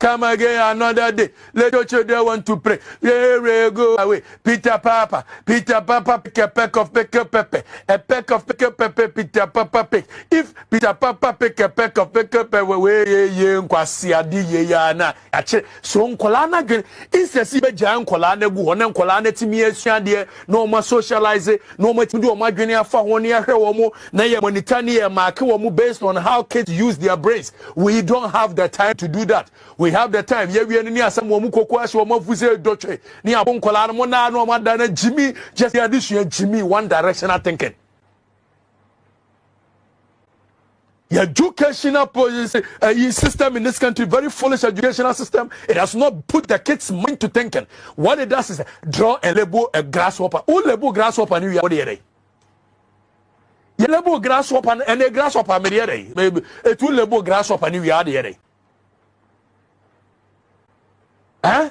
come again another day. Let your children want to pray. Yeah, go away. Peter Papa, pick a peck of pepper, a peck of pepper, Peter Papa pick. If Peter Papa pick a peck of pepper, we kwasi adi ya na. So nkolana gen insesi be jan nkolana gu ho na nkolana timi asuade no ma socialize no ma timi do ma dwene afa ho ne ahwe wo mo na ye monitor ne ye mark wo mo based on how kids use their brains. We don't have the time to do that. We have the time. Ye we ni asam wo mu koko ahwe wo mo fuse dotwe ni abon nkolana mo na no ma da na Jimmy just addition Jimmy one directional thinking. The educational system in this country, very foolish educational system. It has not put the kids' mind to thinking. What it does is draw and label a grasshopper. Who label grasshopper? New Year? You label grasshopper and a grasshopper. It will label grasshopper. New Year? Huh?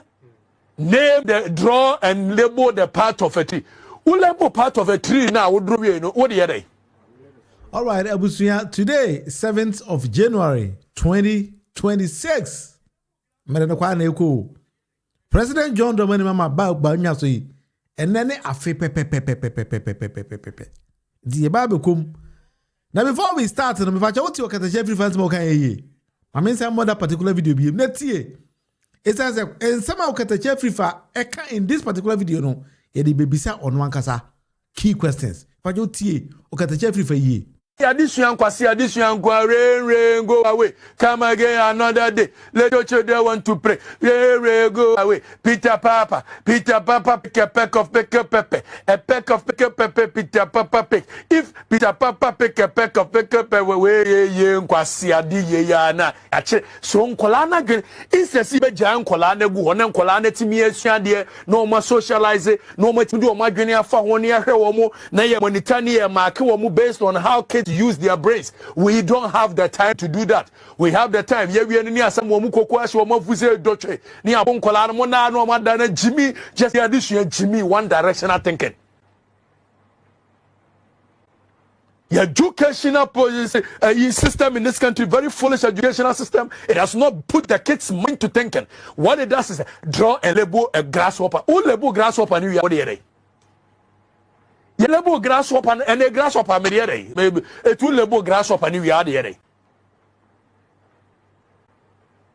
Name the draw and label the part of a tree. Who label part of a tree now? What do you know? What do you say? All right, Abusuya, today, 7th of January, 2026. President John Dramani Mahama Bawumia so yi. Enene afe pepe. Die babekum. Now before we start, no me facha what you okata Jeffrey fans mo kan ye. I mean some other particular video bi. Na tie. It says and some okata Jeffrey fa eka in this particular video no, ye dey bebisa on one kasa key questions. Facha tie okata Jeffrey fa ye. Addition rain go away. Come again another day. Let your children want to pray. Yeah, go away. Peter Papa, pick a peck of pepper, a peck of pepper, Peter Papa pick. If Peter Papa pick a peck of pepper, we kwasi adi ya na. So nkolana gen insesi be jan nkolana gu ho na nkolana timi asuade no ma socialize no ma timi do ma dwene afa ho ne ahwe wo mo na ye monitor ne ye mark wo mo based on how kids use their brains. We don't have the time to do that. We have the time. Yeah, we ni asam wo mu koko ahwe wo mo fuse dotwe ni abon nkolana mo na no ma da na Jimmy just addition Jimmy one directional thinking. The educational system in this country, very foolish educational system. It has not put the kids' mind to thinking. What it does is draw and label a grasshopper. Who label grasshopper? New Year? You label grasshopper and a grasshopper. It will label grasshopper. New Year?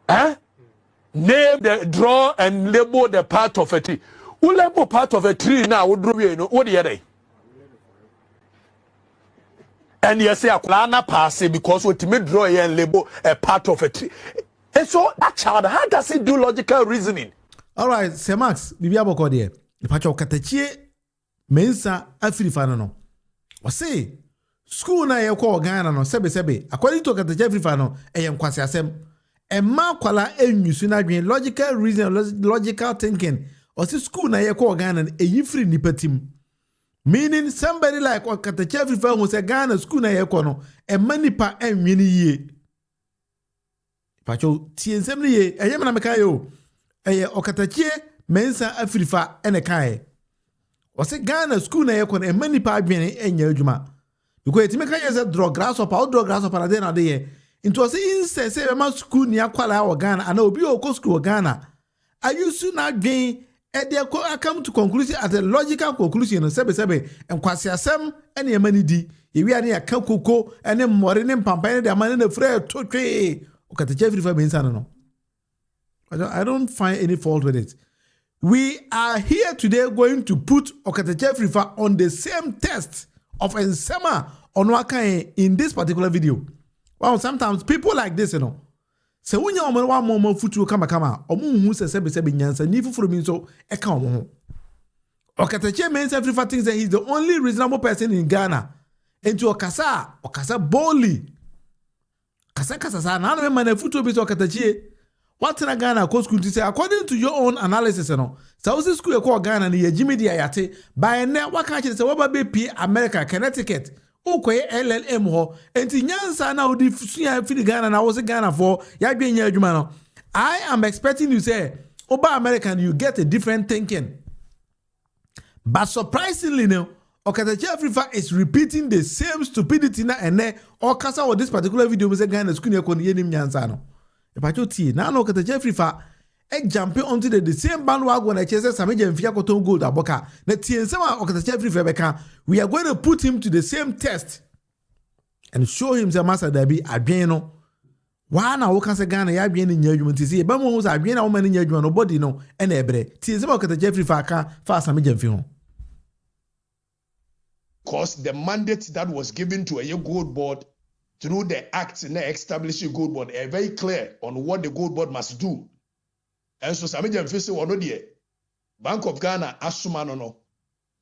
Huh? Name the draw and label the part of a tree. Who label part of a tree now? What do you know? What do you say? And you say akulana pass because what you draw and label a part of a tree. And so that child, how does it do logical reasoning? All right, Sir Max, bibi aboko de. The pacho katachie mensa afirifano no. Wase school na ye ko Ghana no sebe according to katachie afirifano eyem kwase asem. Emma kwala enyusu na dwen logical reason logical thinking. Wase school na ye ko Ghana eyifri nipatim. Meaning somebody like Okatachi Afrifa who say Ghana school na yekono e manipa enwini ye. Pacho tiensem ye eyem na meka yo. Eye Okatachi mensa Afrifa ene kai. O say Ghana school na yekono e manipa adwene enya adwuma. Because it make you say draw grasshopper na dey na dey. Into say inse say ma school ni akwala wo Ghana ana obi o school Ghana. Ayusu na adwen I come to conclusion at a logical conclusion sebe and kwasi asem ene yemani di ewi ane ya kakoko ene mmore ne mpampane de amane na frɛ totwe Okatachi Afrifa mensa no. I don't find any fault with it. We are here today going to put Okatachi Afrifa on the same test of ensema onwaka in this particular video. Well, sometimes people like this, you know. Se wunya omo wa mo futu kama omo hu se sebe nyansa ni fufuru mi so e ka omo ho. Okatachi mensa Afrifa thinks that he's the only reasonable person in Ghana. Into okasa boldly. Kasa sa na no man futu bi so Okatachi. What in Ghana ko school to say according to your own analysis no. Sa usi school e ko Ghana ni ye Jimmy dia yate by ne waka che say we ba be America Connecticut. Ukoye LLM ho enti nyansa na odi suya fili Ghana na wose Ghana for ya dwenya adwuma no. I am expecting you say oba American you get a different thinking. But surprisingly no Okatachi Afrifa is repeating the same stupidity na ene or kasa or this particular video we say Ghana school ne ko ni nim nyansa no. Epacho T. Now look at the Jeffrey Fa. Jump onto the same bandwagon that chases Samija and Fiakoton Gold Aboka. The TNSema or the Jeffrey Rebecca. We are going to put him to the same test and show him the master Debbie Abieno. Why now can say Ghana ya bien in judgment to see Bamo was Abiena woman in judgment nobody no and ebre. TNSema or the Jeffrey Faka fast Samija and Fion. Because the mandate that was given to a gold board through the act in the establishing gold board are very clear on what the gold board must do. And so Samija Mfisi wano die Bank of Ghana asuma no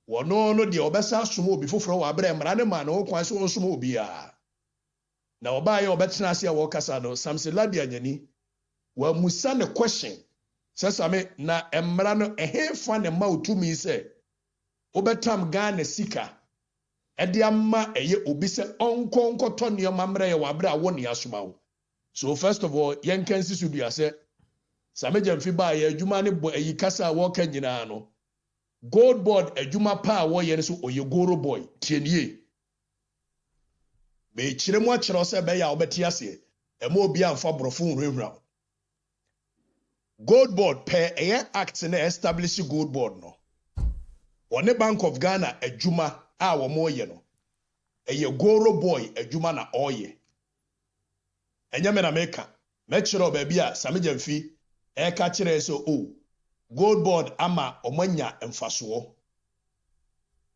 wano die obesa asumo before from wabre mrane man o kwan so asumo bia na oba ye obetena ase wo kasa no Samseladi anyani wa musa ne question sesame na emra no ehefa ne ma otumi se obetam Ghana sika ede amma eye obi se onkonkoto ne mamre ye wabre awo ne asuma wo. So first of all yenkansi sudu ase Samija Mfiba ye adwuma ne bo ayi kasa wo ka nyina no gold board adwuma pa wo ye so oye goro boy tienie be kire mu akire se be ya obeti ase e ma obi amfa brofo nwurawura gold board pe eye act na establish gold board no one Bank of Ghana adwuma a wo mo ye no eye goro boy adwuma na oye enyame na meka me kire obabi a Samija Mfi eka kire so gold board ama omanya emfaso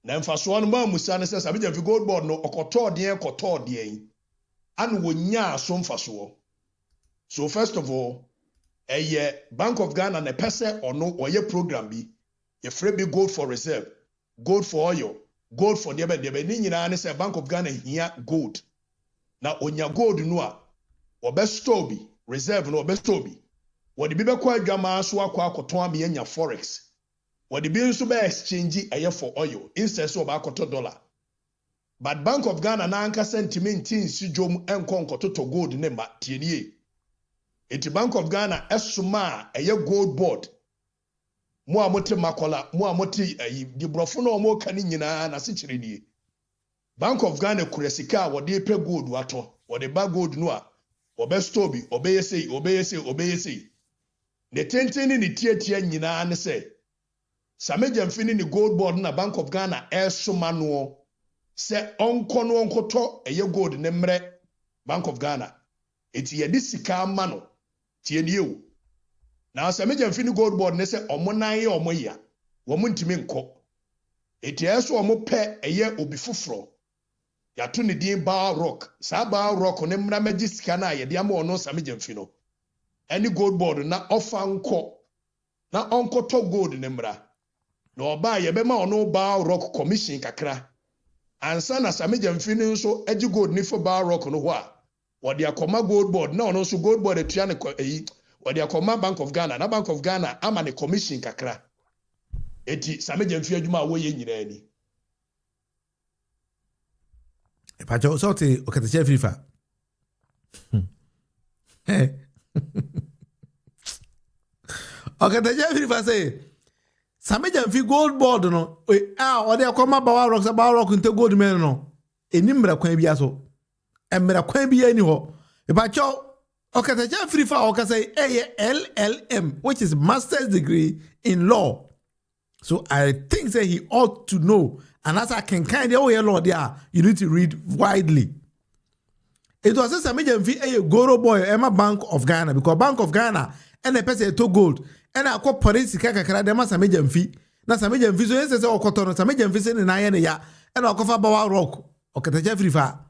na emfaso no ma musa ne se Samija Mfi gold board no okoto de yin anu wonya aso mfaso. So first of all Bank of Ghana na pese ono oye program bi ye free bi gold for reserve, gold for oil, gold for debe ni nyina ne se Bank of Ghana hia gold na onya gold no a obesto bi reserve no obesto bi what the people call Gama so akoton anya forex. What the being so be exchange a for oil instead of $1. But Bank of Ghana na anka sentiment si jom enko to gold ne ma tienie. Eti Bank of Ghana esuma a gold board. Mo amote makola, mo amote di brofo no mo kan nyina na se kire nie. Bank of Ghana kuresika wo de pe gold wato. Wo de ba gold no a obesto bi obeyese. Ne tenteni ni tietia nyina ne se Samija Mfi ni gold board na Bank of Ghana esoma no se onkoto eye gold ne mre Bank of Ghana eti ye di sika ama no tie nie o na Samija Mfi ni gold board ne se omonan ye omoya wo muntimi nko eti eso omo pe eye obi foforo ya to ne din Bar Rock sa Bar Rock ne mra magi sika na ye di ama ono Samija Mfi no any gold board na offer nko na onkoto gold ne mra na oba ye be ma ono Bar Rock commission kakra ansa na Samija Mfi ni nso agi gold ni for Bar Rock no ho a wodi akoma gold board na ono so gold board etua ne wodi akoma Bank of Ghana na Bank of Ghana ama ne commission kakra eti Samija Mfi adwuma wo ye nyina ni e pa jo so te o kete chef FIFA okay, the Jeffrey say Samija Mfi gold board no o de akoma Bawa Rock into gold men no enimra kwan bia so emra kwan bia ni ho e ba cho okay, the Jeffrey fa o ka say LLM, which is master's degree in law. So I think that he ought to know, and as I can kind of law there, you need to read widely. It was a Samija Mfi a goro boy Emma Bank of Ghana because Bank of Ghana and a person to gold and I call police kakra dem Samija Mfi na Samija Mfi so yes say okoto Samija Mfi say na ye ya and okofa Bawa Rock okete Jeffrey fa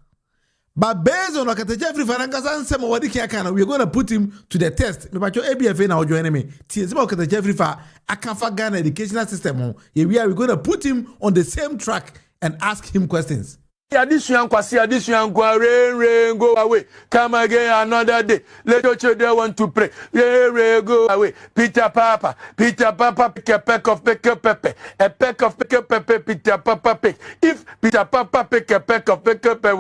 but based on okete Jeffrey fa nka san sem wodi kiaka we are going to put him to the test me ba cho ABFA na join me tie se okete Jeffrey fa akafa Ghana educational system we are going to put him on the same track and ask him questions. Addition go away. Come again another day. Let your children want to pray. Go away. Peter Papa, pick a peck of pepper. A peck of pepper, Peter Papa pick. If Peter Papa pick a peck of pepper,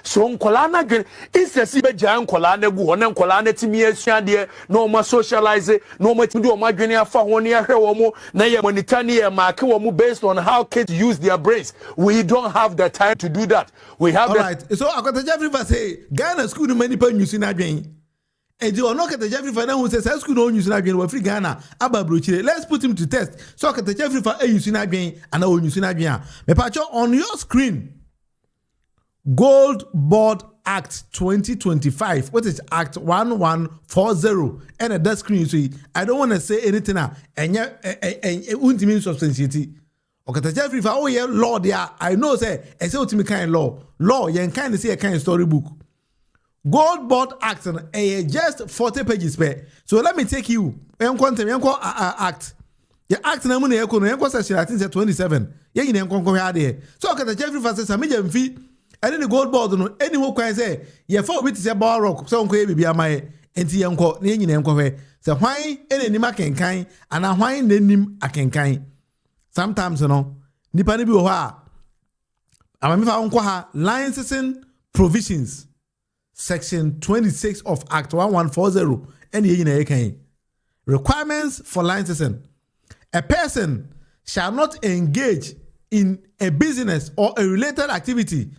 so Colana again. It's a Siba Jan Colana, Guana Colana Timia, no more socialize, no more to do my Guinea for 1 year, Naya Monitania, Mark, based on how kids to use their brains. We don't have the time to do that. We have all right. So I got the Jeffrey for say Ghana school many people using again. And you are not at the Jeffrey for who says school don't use again. We're free Ghana. Let's put him to test. So I got the Jeffrey for using again and I will use again. Me patcho on your screen. Gold Board Act 2025, what is Act 1140, and at that screen you see, I don't want to say anything now, and won't mean substantiity. Okay, the Jeffrey, for all your law there, I know say, I say what me kind law, you kind of see a kind of storybook. Gold Board Act, just 40 pages per. So let me take you, Act. The Act na money section, I think 27. Yeah, you know, there. So okay, the Jeffrey says, I'm medium fee. And then the Gold Board no any can say ye for bit say bar rock so nko bibia mai enti yenko na nyina enko hwe say hwan enenim akenkan ana hwan nanim akenkan sometimes no nipa ne bi wo ha amami fa nko ha licensing provisions section 26 of Act 1140 and ye nyina yekan requirements for licensing. A person shall not engage in a business or a related activity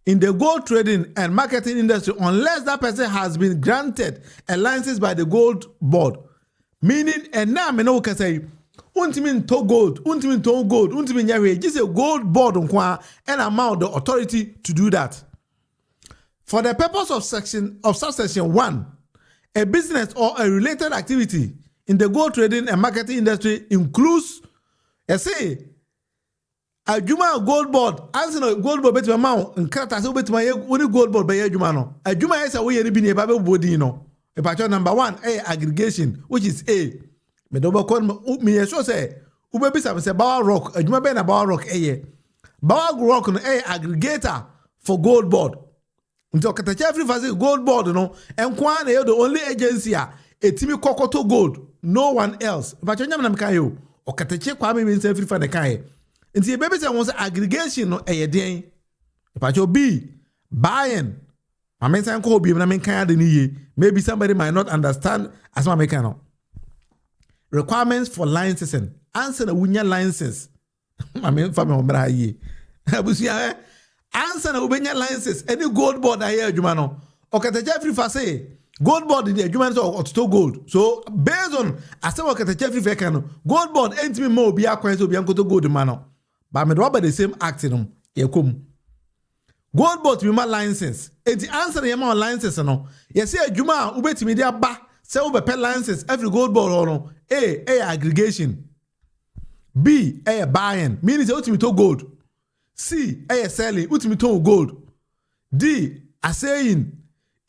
in the gold trading and marketing industry unless that person has been granted a license by the Gold Board. Meaning, and now I know can say, untimin to gold, untimin nyare, just a Gold Board and amount the authority to do that. For the purpose of subsection 1, a business or a related activity in the gold trading and marketing industry includes, a Juma Gold Board, answer no Gold Board better amount, and cut as over to my only Gold Board by Jumano. A Juma is a way any been a Bible bodino. A patron number 1, A aggregation, which is A. Medoba con me so say, Ubebisa say Bower Rock, a Juma Ben a Bower Rock A. Bower Rock on A aggregator for Gold Board. Until Jeffrey Fazi Gold Board, no, and Kwan the only agency a Timmy Kokoto Gold, no one else. But you never can or Katache Kwame means every fan the Kai. And see, baby, I want aggregation no a day. If I be buying, I mean, I'm called be when I mean, maybe somebody might not understand as my mechanic. Requirements for licensing. Answer the Wunya license. I mean, for me, answer the Wunya license. Any Gold Board I hear, Jumano. Okay, the Jeffrey Fasse. Gold Board in the Jumano or to gold. So, based on, I still work at the Jeffrey Fekano. Gold Board ain't me more be acquired to be uncle to gold, mano. But I'm not the same acting. Gold Board to be my license. And the answer to my license, no. Yes, yeah, Juma, ubet media ba, say over pet license, every Gold Board or no. A aggregation. B, a buying, meaning the ultimate gold. C, a selling, ultimate gold. D, assaying.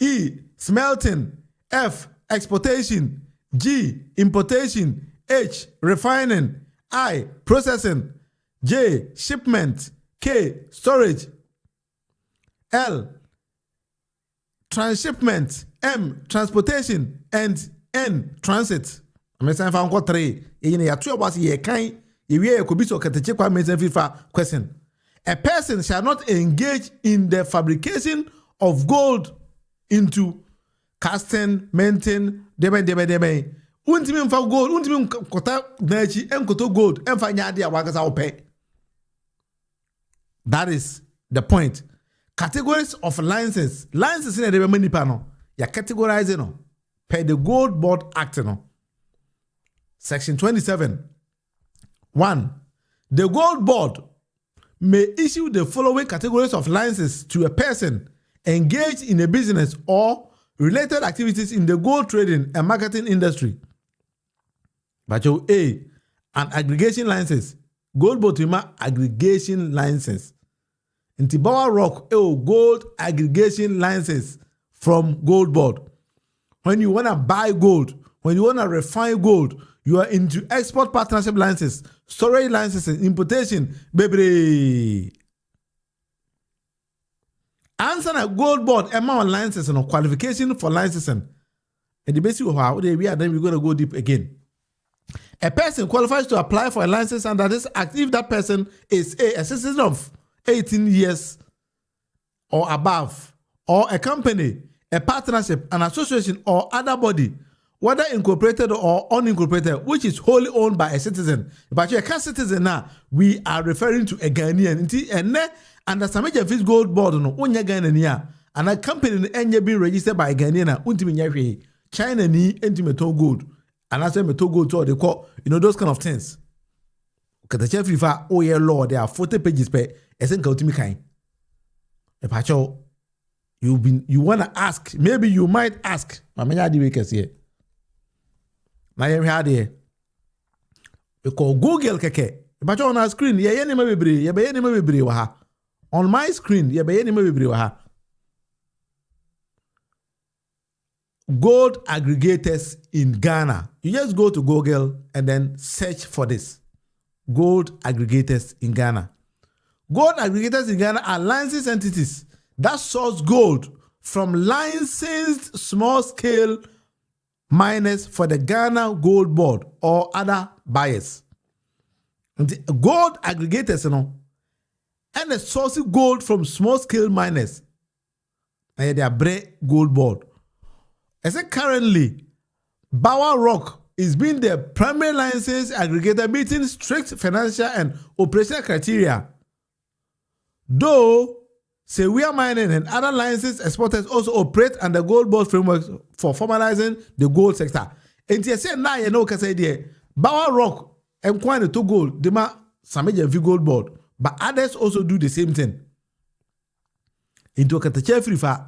E, smelting. F, exportation. G, importation. H, refining. I, processing. J, shipment. K, storage. L, transshipment. M, transportation. And N, transit. I'm saying for encore 3. You know, 2 was ye kind. You could be so question. A person shall not engage in the fabrication of gold into casting, melting, debe. Untimin for gold, untimin kota nachi, enkoto gold, enfanya dia wagasa ope. That is the point. Categories of licenses. Licenses in the many panel. You categorize it per the Gold Board Act. No. Section 27. 1. The Gold Board may issue the following categories of licenses to a person engaged in a business or related activities in the gold trading and marketing industry. But A, an aggregation license. Gold Board aggregation license. In Tibawa Rock, gold aggregation license from Gold Board. When you want to buy gold, when you want to refine gold, you are into export partnership licenses, storage licenses, importation, baby. Answer a Gold Board amount licenses and qualification for licensing. And the basic of how we are, then we're going to go deep again. A person qualifies to apply for a license under this act if that person is a citizen of 18 years or above, or a company, a partnership, an association, or other body, whether incorporated or unincorporated, which is wholly owned by a citizen. But you a citizen now, we are referring to a Ghanaian. And under some major fees gold board, no, unya Ghanaian, and a company any being registered by a Ghanaian, ultimately China ni metal gold, and I say metal gold to they call, those kind of things. Because the chef refer, oh yeah, law, there are 40 pages per, as in Kautimi kind. A pacho, you wanna ask, maybe you might ask, Mamma Diwikas here. Na yɛhwɛ ade we call Google keke but on our screen ye nima bebre ye be nima bebre wa ha on my screen ye be nima bebre wa ha gold aggregators in Ghana. You just go to Google and then search for this gold aggregators in Ghana. Gold aggregators in Ghana are licensed entities that source gold from licensed small scale miners for the Ghana Gold Board or other buyers. The gold aggregators, and the source gold from small scale miners. And they are Bre Gold Board. I said currently, Bower Rock is being the primary license aggregator meeting strict financial and operational criteria. Though Sewia Mining and other licenses exporters also operate under Gold Board framework for formalizing the gold sector. And you say now you know can say there Bower Rock and Kwane to gold, they ma Sameja V Gold Board, but others also do the same thing. Into Katache Frifa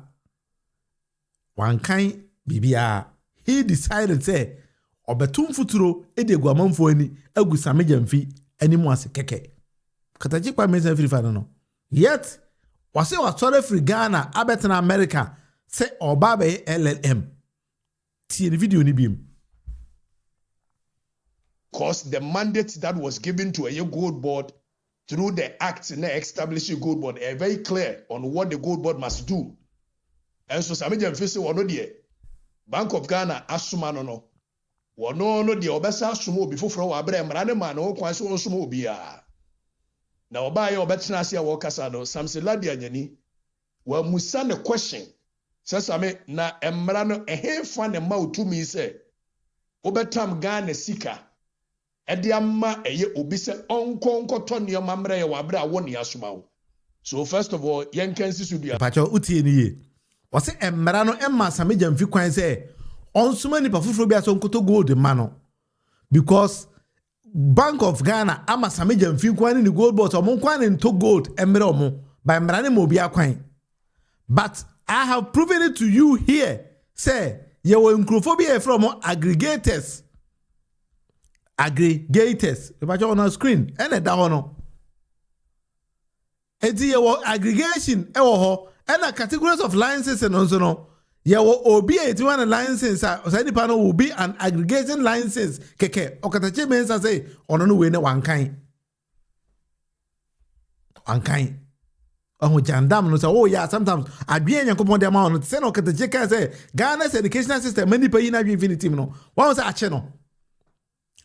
one kind BBR he decided say obetum futuro ede guamanfo ani agu Sameja mfi animo ase keke. Katache kwa meza Frifa no. Yet wase wasore free Ghana abetena America say obabe LLM. Tie video ni bim. Because the mandate that was given to a gold board through the act and establishing gold board are very clear on what the gold board must do. And so Sameja Mfisi wano die Bank of Ghana asuma no. Wano no die obesa asumo obi foforo wa abre mrane ma no kwan so asumo obi a. Na oba ye obetena ase a wokasa no Samson Ladi anyani wa musa ne question sesame na emra no ehemfa ne ma otumi se obetam Ghana sika ede amma eye obi se onkonkoto ne mamra ye wa abra wo ne asoma wo. So first of all yenkensi su bia pacho utie ni ye wase emra no emma Sameja mfi kwan se onsuma ni pafufuro bia so nkoto gold ma no because Bank of Ghana ama Sameja mfi kwan ni gold board omo kwan nto gold emre omo by emra ne mo bia kwan. But I have proven it to you here say ye were nkrofobia from aggregators about on our screen and a down enti ye were aggregation e wo ho and a categories of licenses and also no ye were obi 81 license so any panel will be an aggregation license keke okatache mensa say ono no we ne one kind oh jandam no say oh yeah sometimes adwen yankopon dem ma no say no okatache kan say Ghana's educational system many pay na infinity no one say ache no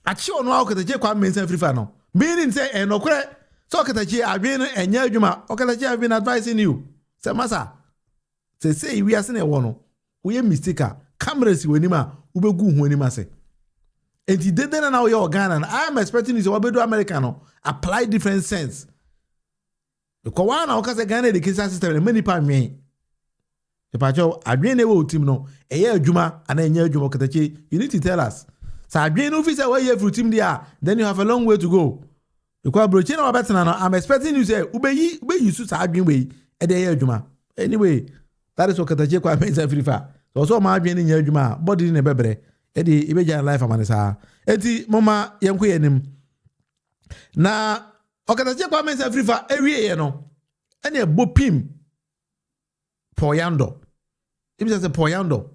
achi ono okatache kwa mensa free fa no meaning say enokre so okatache adwen no enya adwuma okatache have been advising you say masa say we are saying e wo no we mistake cameras we nima ubegu hu anima say enti dede na we Ghana I am expecting you to obedo America no apply different sense because one na okase Ghana education system many pa nwen e pa jo adwen na we team no eye adwuma ana enya adwuma okatache you need to tell us so adwen no fi say we here team there then you have a long way to go because brochi na obetena no I'm expecting you say ubeyi su sa adwen we e dey adwuma anyway that is okatache kwa mensa free fa so ma adwen nya adwuma body ne bebre e dey ibeja life amanisa enti mama yenko yenim na okatache kwa mensa free fa ewie ye no ene bopim poyando if say poyando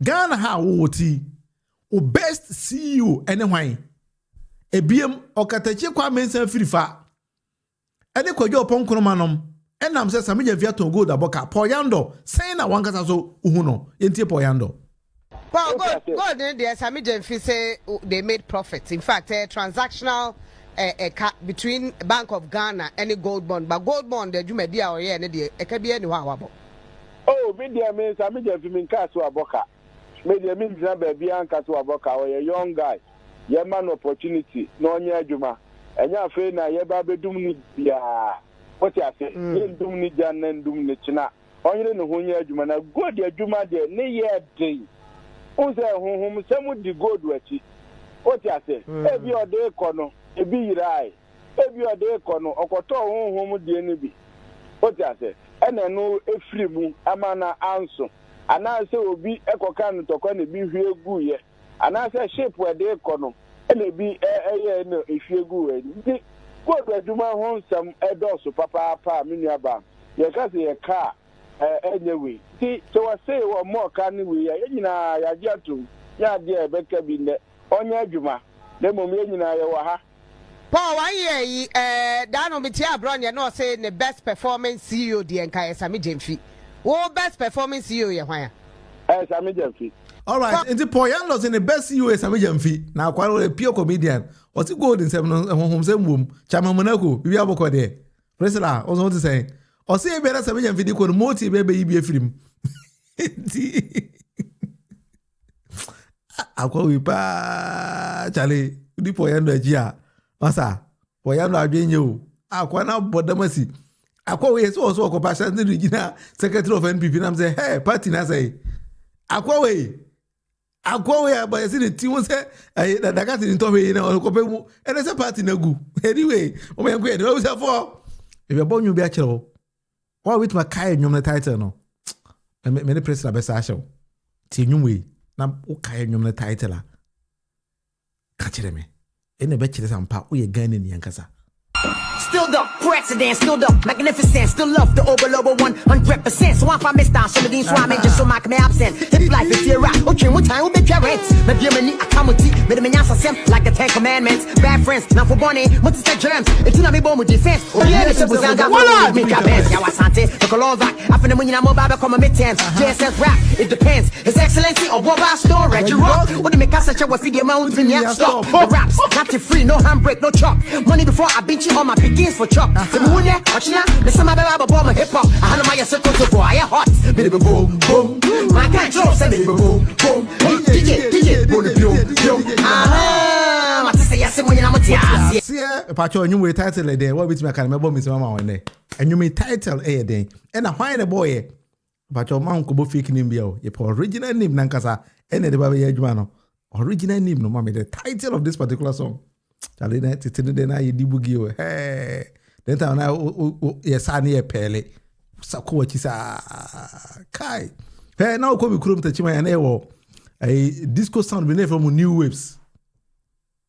Ghana ha woti o best CEO ene hwan ebiem okatache kwa mensa free fa ene kwadwo ponkono manom enam say Sameja Viaton gold aboka poyando saying na one kasa so uhu no entie poyando. Well, God, the Sameja say they made profits. In fact, a transactional between Bank of Ghana and the gold bond, but gold bond the Jumedia or can be anywhere. Oh, media means Sameja Vimin Kasu Aboka. media means baby anka to aboka or a young guy. Ye man opportunity, no nya adwuma. Enya fe na ye ba bedum ni bia. What you say? Ye dum ni jan and dum ni china. Onye no ho nya adwuma na go de adwuma de ne ye dey. Unse honhom semu di gold wachi. What you say? Ebi ode kono, ebi yirai. Ebi ode kono, okoto honhom de ni bi. What you say? Ene no efiri mu amana anso. Anase obi ekoka no tokwa ne bi hwe gu ye. Anase shape we de kono. Ene bi eye no ehwe gu we. Ndi gold adwuma ho nsam edoso papa pa menuaba. Ye ka se ye ka anyway. Ti so wa say wo mo ka ni we ya nyina ya gi atum. Ya de ebeka bi ne onya adwuma. Na mom ye nyina ye wa ha. Paul, 1 year, Dano Mitia Brown, you know, say the best performing CEO, the Enkai Sami Jemfi. What best performing CEO, you why? Sami Jemfi. All right, and the Poyan was in the best CEO, Sami Jemfi. Now, quite a pure comedian. What's it good in 7 home, same womb? Chama Monaco, we have a code there. Presela, also want to say, or say better Sami Jemfi, they could motive baby be a film. I call you pa Charlie, the Poyan, the Gia. Masa, Poyano Agenyo, Aquana Bodamasi. Aqua is also a compassion to the secretary of NPP. I'm saying, hey, party, I say, Aquaway, but I see the team was that I got in Tommy, and it's a party no good. Anyway, when I'm great, always have for. If you're born, you'll be actual. Why with my kind, you're the title, no? Many press are best actual. Tinumwe, now, okay, you're the title. Catch me. In the betches and part, we again in Yankasa. Still the president, still the magnificent, still love the overlover 100%. So if I miss down some of these, so I just so make me absent. Hip life is here, right? Okay, what time will be parents? Maybe I'm a comedy, but I'm a like the 10 Commandments. Bad friends, now for Bonnie, what's the germs? It's not me born with defense. Oh, yeah, this is what I make your bands. Yeah, I Sante, the Colon back. I feel when I'm mobile, come a mid-10s. JSS rap, it depends. His Excellency or what about store, Reggie Rock? What do make us such a waffy mountain? Yeah, stop. The raps, not to free, no handbrake, no chop. Money before I beat you on my begins for chop. The moon, watching out, the summer baby bomb hip hop. I know my circle to boy, I hot. Baby boom, boom. My can't drop, say baby boom, boom. DJ, boom. Ah, what to say, yes, when I'm a tia. See, a patch on you title a day. What with my camera bomb is Mama one day. And you may title a day. And I find a boy. But your mount could be faking in Bio. Your original name, Nankasa, and the Baby Edmano. Original name, no mommy, the title of this particular song. Charlie, that's it. Then I debugio. Hey, then now, yes, I near Pele. Sakoachisa Kai. Hey, now come Krum Tachima and Ewo. A disco sound beneath from New Waves.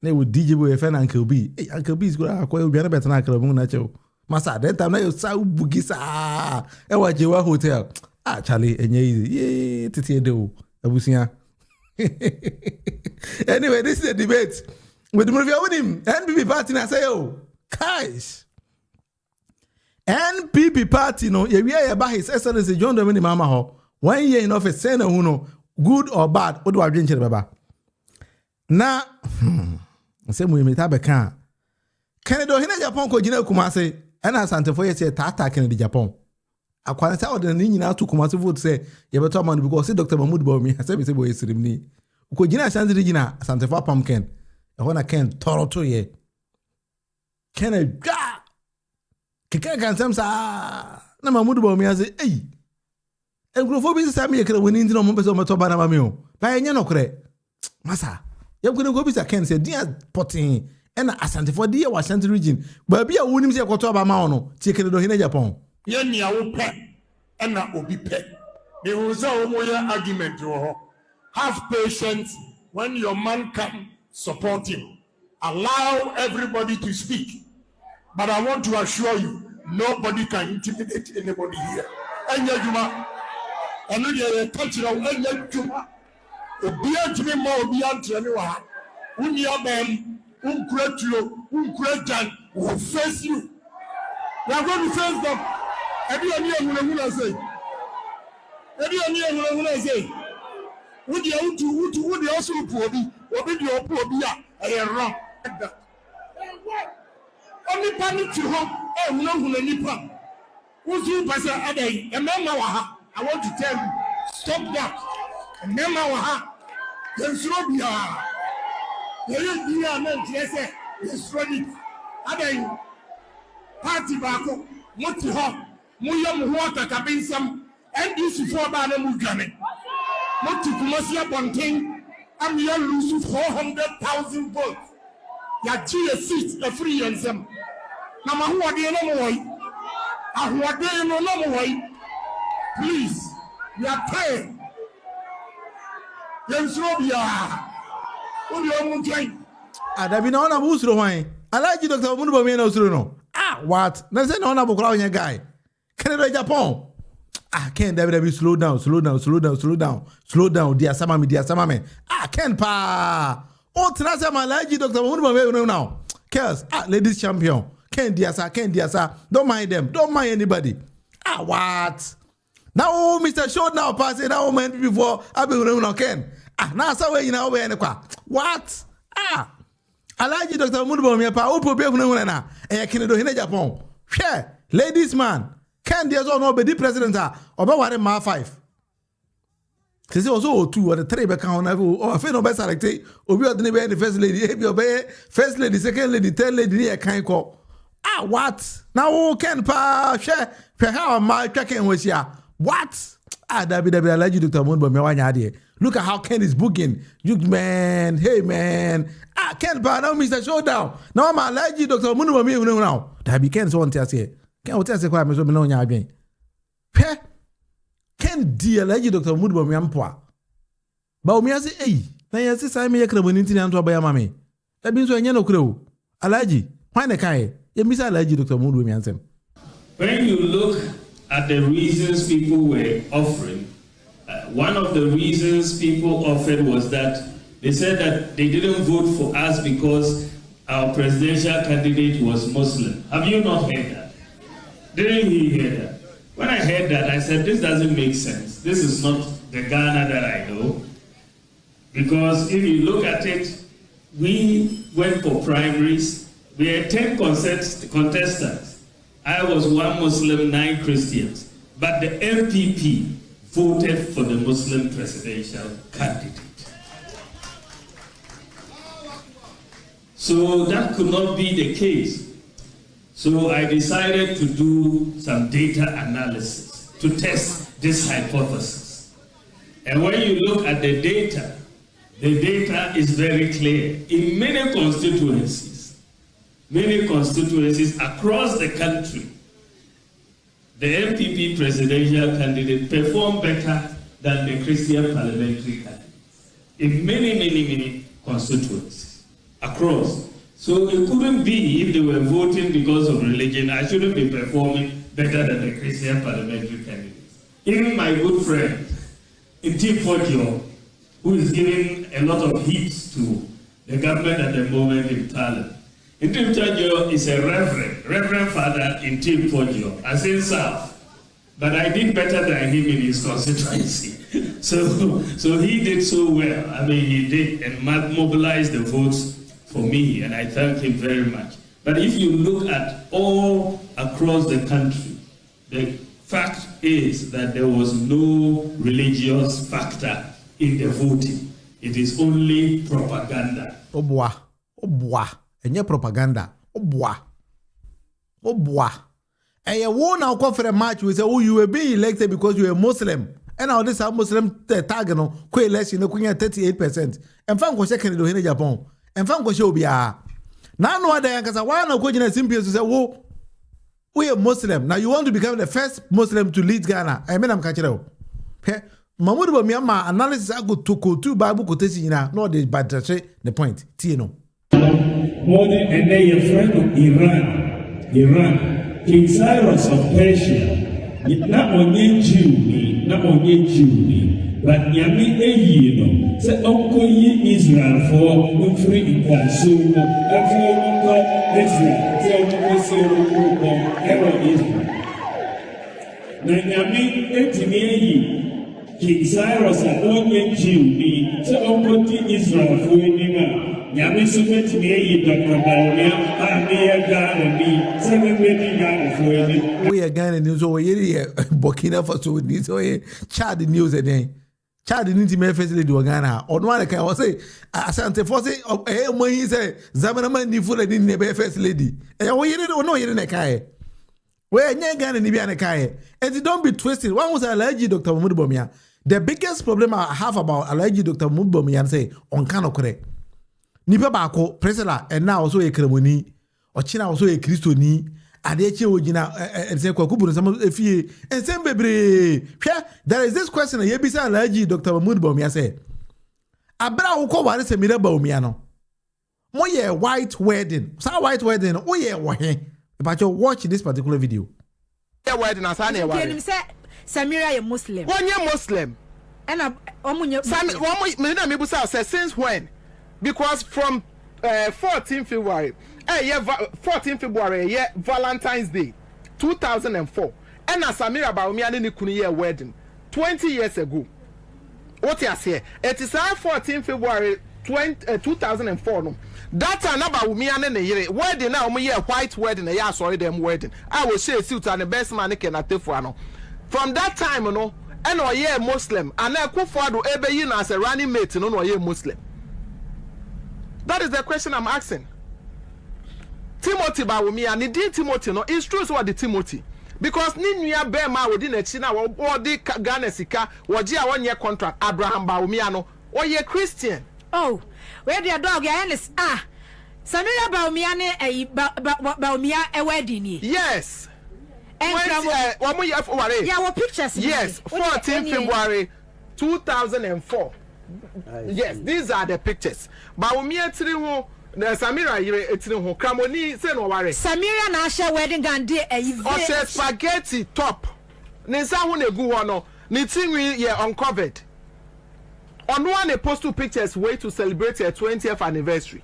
They would DJ with FN Uncle B. Hey, Uncle B is going to acquire better than Uncle Munacho. Massa, that time I saw Bugisa. Ewa Jewa Hotel. Ah, Charlie, and ye, Titi do. Abusia. Anyway, this is a debate. With Munufie with him, NPP party na say oh, guys. NPP party no, ye about His Excellency John Domini Mahama ho. 1 year in office, say no no, good or bad. What do I drink baba? Na, say we meet abeka. Canada hina Japan ko jina Kumasi. And Asante for ye say tata Canada Japan. Akwana say the ni nyina to Kumasi vote say ye better man because say Dr. Mahmoud Bawumia say boy sirimni. Ko jina Asante jina Asante for pumpkin. I want to can toro to ye. Can I ga? Can some sa? Na Mahmoud Bawumia say, hey. And Grofobi say me can win into no members of my tobana mamio. By any no cre. Massa. You could go bisa can say dear potting and Asante for dear Asante region. But be a woman say Kotoba Mano, chicken do in Japan. Yen ya will pet and that will be pet. There was a more argument to her. Have patience when your man comes. Support him. Allow everybody to speak. But I want to assure you, nobody can intimidate anybody here. Enya Juma. And you cultural Enya Juma. Obia Jimmy Mo Obia Treniwa. Unia Ben, Unkretan will face you. We are going to face them. Everyone here say. Everyone here say. Would you also be Obi di opo obi a wrong. Only panic to home. Huna nipa. Uzu pasa adai. Emema wa ha. I want to tell you, stop that. Nema wa ha. Yensuro bia. Yeye dia na tie se yensuro ni. Adan party baako moti ho. Moye mo ho akakabinsam. NDC for ba na mu dwane. Moti Kumasi Abonten am you lose 400,000 votes. Ya chi a seat a free yensam. Na ma ho ade no mo woi. Ahwade no no mo woi. Please, we are tired. Adabi na ona busro hwan. Alaji Dr. Munufie na usro no. What? Na say na ona bokra onye guy. Canada Japan. Ken David slow down. Dia sama me. Ken pa. O trasa malaji Dr. Munufie now. Kels, ladies champion. Ken Diasa. Don't mind them. Don't mind anybody. What? Now, Mr. Short now passing now man before I be no Ken. Now so you know where what? Alaji Dr. Munufie pa opo be hunu na e Canada hina Japan. Share ladies man. Ken there's no be the president oba ware ma 5. Say also 2 or 3 be kan na o fe no be select obi odne be the first lady e be obey first lady second lady third lady e kan ko. What? Now Ken pa share how ma twake we sia. What? Dabi Alaji Dr. Munufie wanya ade. Look at how Ken is booking. You man, hey man. Ken pa now Mr. Showdown. Now I'm Alaji Dr. Munufie now. Dabi Ken so want to say. Ken o tell kwa me so me no nya adwen. Pe. Ken di Alaji Dr. Munufie ampoa. Bawumia say eh. Na yesi sai me yakra boni ntini anto abaya mame. Dabi so enye no kure o. Alaji, why na kai? Ye misa Alaji Dr. Munufie ansem. When you look at the reasons people were offering, one of the reasons people offered was that they said that they didn't vote for us because our presidential candidate was Muslim. Have you not heard that? Didn't you hear that? When I heard that, I said, this doesn't make sense. This is not the Ghana that I know. Because if you look at it, we went for primaries. We had 10 contestants. I was 1 Muslim, 9 Christians. But the MPP voted for the Muslim presidential candidate. So that could not be the case. So I decided to do some data analysis to test this hypothesis. And when you look at the data is very clear. In many constituencies across the country, the MPP presidential candidate performed better than the Christian parliamentary candidate. In many constituencies across. So it couldn't be if they were voting because of religion, I shouldn't be performing better than the Christian parliamentary candidates. Even my good friend, Ibrahim, who is giving a lot of heat to the government at the moment in Parliament. Ibrahim Traoré is a reverend father in Tipojo, as in South. But I did better than him in his constituency. So he did so well. I mean, he did and mobilized the votes for me, and I thank him very much. But if you look at all across the country, the fact is that there was no religious factor in the voting. It is only propaganda. Obwa. Enye propaganda. Obwa. And you won now go for a match. We say, oh, you were being elected because you were Muslim. And now this Muslim tag no co-election no kunya 38%. And fan go second do in Japan. And fan go show bia. Now no other because why no go in a simple to say, oh, we are Muslim. Now you want to become the first Muslim to lead Ghana. I mean, I'm catching you. Mahama 1yr my analysis I go to two Bible quotation no the but the point. Tino. More than and they a friend of Iran. King Cyrus of Persia, not only Jew, but Yami no. Say Uncle Israel for free in Consumer, Israel. Say Israel. Yami King Cyrus and only Jew, say Uncle Israel for Nima. Yami submit me Dr. Bawumia, we are Ghana news over here, Burkina Faso news over Chad news again. child didn't me first lady wa Ghana or one can was say asante for say money say zamana ni full in the first lady e wo yire no yire na kai where Ghana ni bia na kai and don't be twisted. One was allergy Dr. Mahama 1yr. The biggest problem I have about allergy Dr. Mahama 1yr say on can correct nipa baako presela and now also a kremoni or china also a Christoni adechi ogina say kwakubu some efie and same bebre there is this question ye bisa allergy Dr. Mahama 1yr say abra wo ko ware se mira Bawumia no mo ye white wedding sa white wedding o ye wo he but you watch this particular video. Yeah, wedding asane e ware. Samira ye Muslim. One ye Muslim. And omunye me na me busa say since when? Because from 14 February 14 February yeah Valentine's Day 2004 and Samira Bawumia ne kunu ye wedding 20 years ago. What you say? It is 14 February 2004 no. That time Bawumia ne yere wedding na omo ye white wedding ya sorry them wedding. I will share suit and the best man can atefo no. From that time no and o ye Muslim and Akufo-Addo ebe yi na as a running mate no ye Muslim. That is the question I'm asking. Timothy Bawumia ni din Timothy no it's true so the Timothy because ni nua be ma wodi na chi na wo di Ghana sika wo gi a wonye contract Ibrahim Bawumia no o ye Christian. Oh, where the dog is Samira Bawumia ne Bawumia e wedding ni. Yes. And yeah, what pictures? Yes, 14 February 2004. Yes, these are the pictures. Bawumia tiri ho na Samira yire etiri ho kramoni say no ware. Samira na share wedding gown dey o say spaghetti top. Ne nsa ho na egu ho no. Ne tinwi ye uncovered. On one post two pictures way to celebrate her 20th anniversary.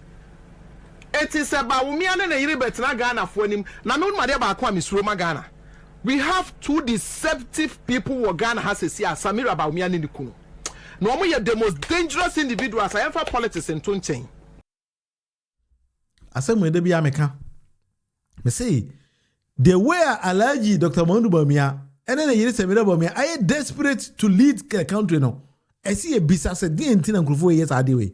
It is about Bawumia na yire betina Ghana for nim na me ma de ba kwa misuro Ghana. We have two deceptive people who Ghana has a see Samira Bawumia ne kunu. No mo ye the most dangerous individuals I ever politics in Tunchen. Asem we de bia meka. Me say the way allergy Dr. Mahama 1yr and then yire Samira Bawumia I desperate to lead the country no. I see a business a day and Nkrufo yes adewe.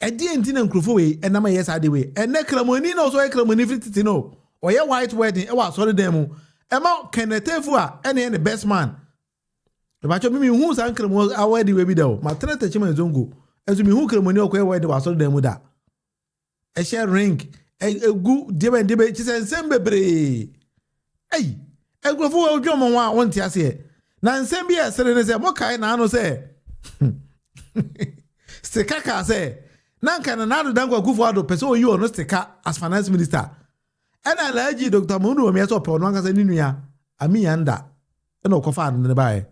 A day and Nkrufo and nama yes adewe. And na kramoni no so e kramoni fititi no. Or your white wedding e wa sorry demo. Ema kenetefua and the best man. The bacho mi hu san kramo awedi we bi da o. Ma trete chima zongo. Ezu mi hu kramoni okwe wedding wa sorry demo da. E share ring e gu debe chisen sembebre. Hey, e Nkrufo odwomo wa won ti ase. Na nsem bi esere ne se mo kai na ano se stika ka se na nka na nado dankwa Akufo-Addo pese oyi ono stika as finance minister and allergy Dr. Mahama 1yr so pe ono anka se ninua ami yanda na okofa ado ne bae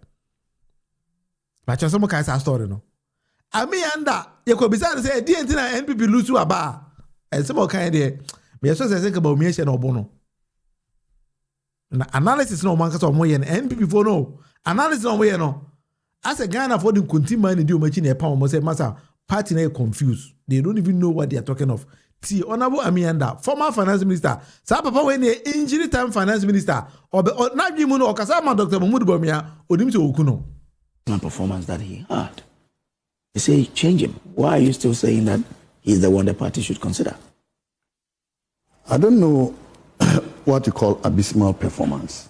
ba cho so mo kai sa story no ami yanda ye ko bisa se di enti na NPP lusu aba e se mo kai de me so se ka Bawumia she na obo no na analysis no man ka so mo ye NPP for no analysis on where no as a Ghana for the continue and do machine a pound say massa party na confused. They don't even know what they are talking of. T honorable Amianda, former finance minister, sa papa when the injury time finance minister or not you know Kasama Dr. Mahama 1yr or dim to okuno. Performance that he had. You say change him. Why are you still saying that he's the one the party should consider? I don't know what you call abysmal performance.